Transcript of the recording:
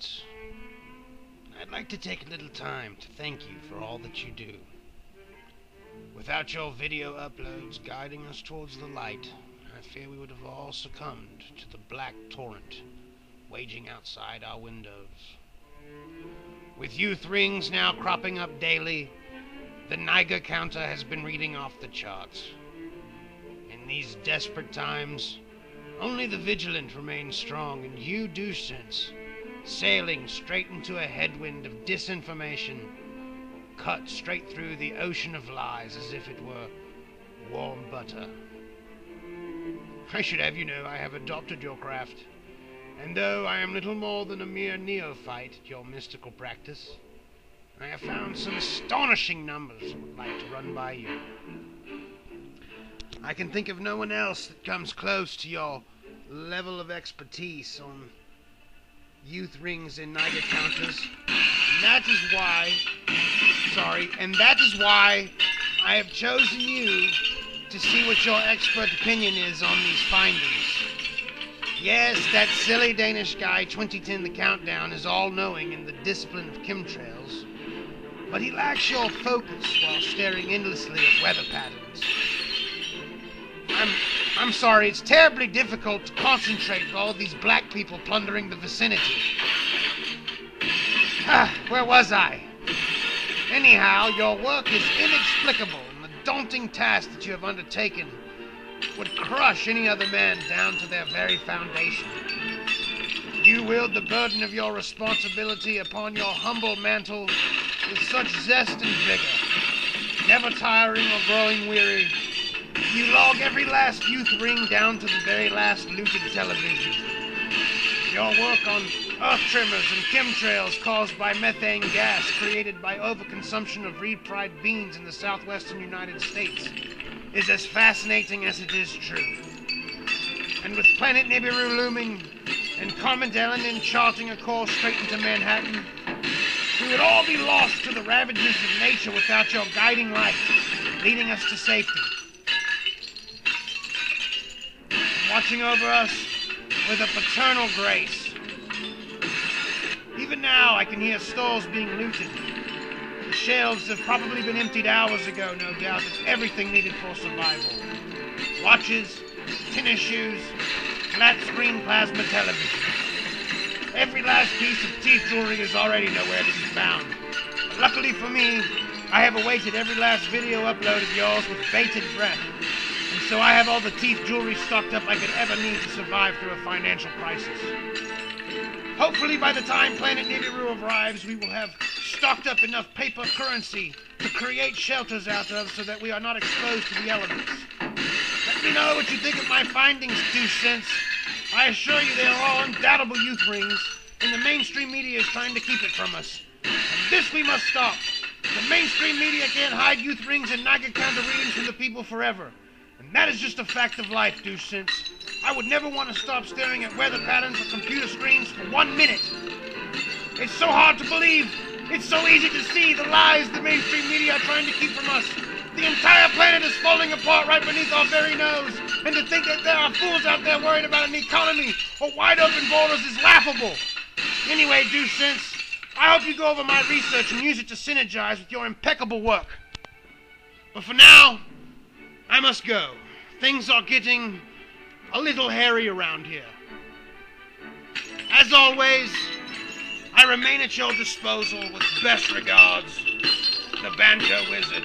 Dutchsinse. I'd like to take a little time to thank you for all that you do. Without your video uploads guiding us towards the light, I fear we would have all succumbed to the black torrent waging outside our windows. With youth rings now cropping up daily, the niger counter has been reading off the charts. In these desperate times, only the vigilant remain strong, and you, dutchsinse, sailing straight into a headwind of disinformation, cut straight through the ocean of lies as if it were warm butter. I should have you know I have adopted your craft, and though I am little more than a mere neophyte at your mystical practice, I have found some astonishing numbers I would like to run by you. I can think of no one else that comes close to your level of expertise on youth rings and niger counters, and that is why I have chosen you to see what your expert opinion is on these findings. Yes, that silly Danish guy 2010 The Countdown is all-knowing in the discipline of chemtrails, but he lacks your focus while staring endlessly at weather patterns. I'm sorry, it's terribly difficult to concentrate with all these black people plundering the vicinity. Where was I? Anyhow, your work is inexplicable, and the daunting task that you have undertaken would crush any other man down to their very foundation. You wield the burden of your responsibility upon your humble mantle with such zest and vigor, never tiring or growing weary. You log every last youth ring down to the very last looted television. Your work on earth trimmers and chemtrails caused by methane gas created by overconsumption of reed-fried beans in the southwestern United States is as fascinating as it is true. And with Planet Nibiru looming and Comet Ellen charting a course straight into Manhattan, we would all be lost to the ravages of nature without your guiding light, leading us to safety. Watching over us with a paternal grace. Even now, I can hear stores being looted. The shelves have probably been emptied hours ago, no doubt. It's everything needed for survival. Watches, tennis shoes, flat-screen plasma televisions. Every last piece of teeth jewelry is already nowhere to be found. But luckily for me, I have awaited every last video upload of yours with bated breath. And so I have all the teeth jewelry stocked up I could ever need to survive through a financial crisis. Hopefully by the time Planet Nibiru arrives, we will have stocked up enough paper currency to create shelters out of so that we are not exposed to the elements. Let me know what you think of my findings, dutchsinse. I assure you they are all undoubtable youth rings, and the mainstream media is trying to keep it from us. And this we must stop. The mainstream media can't hide youth rings and niger counter readings from the people forever. And that is just a fact of life, dutchsinse. I would never want to stop staring at weather patterns or computer screens for 1 minute. It's so hard to believe. It's so easy to see the lies the mainstream media are trying to keep from us. The entire planet is falling apart right beneath our very nose. And to think that there are fools out there worried about an economy or wide open borders is laughable. Anyway, dutchsinse, I hope you go over my research and use it to synergize with your impeccable work. But for now, I must go. Things are getting a little hairy around here. As always, I remain at your disposal with best regards, the Banjo Wizard.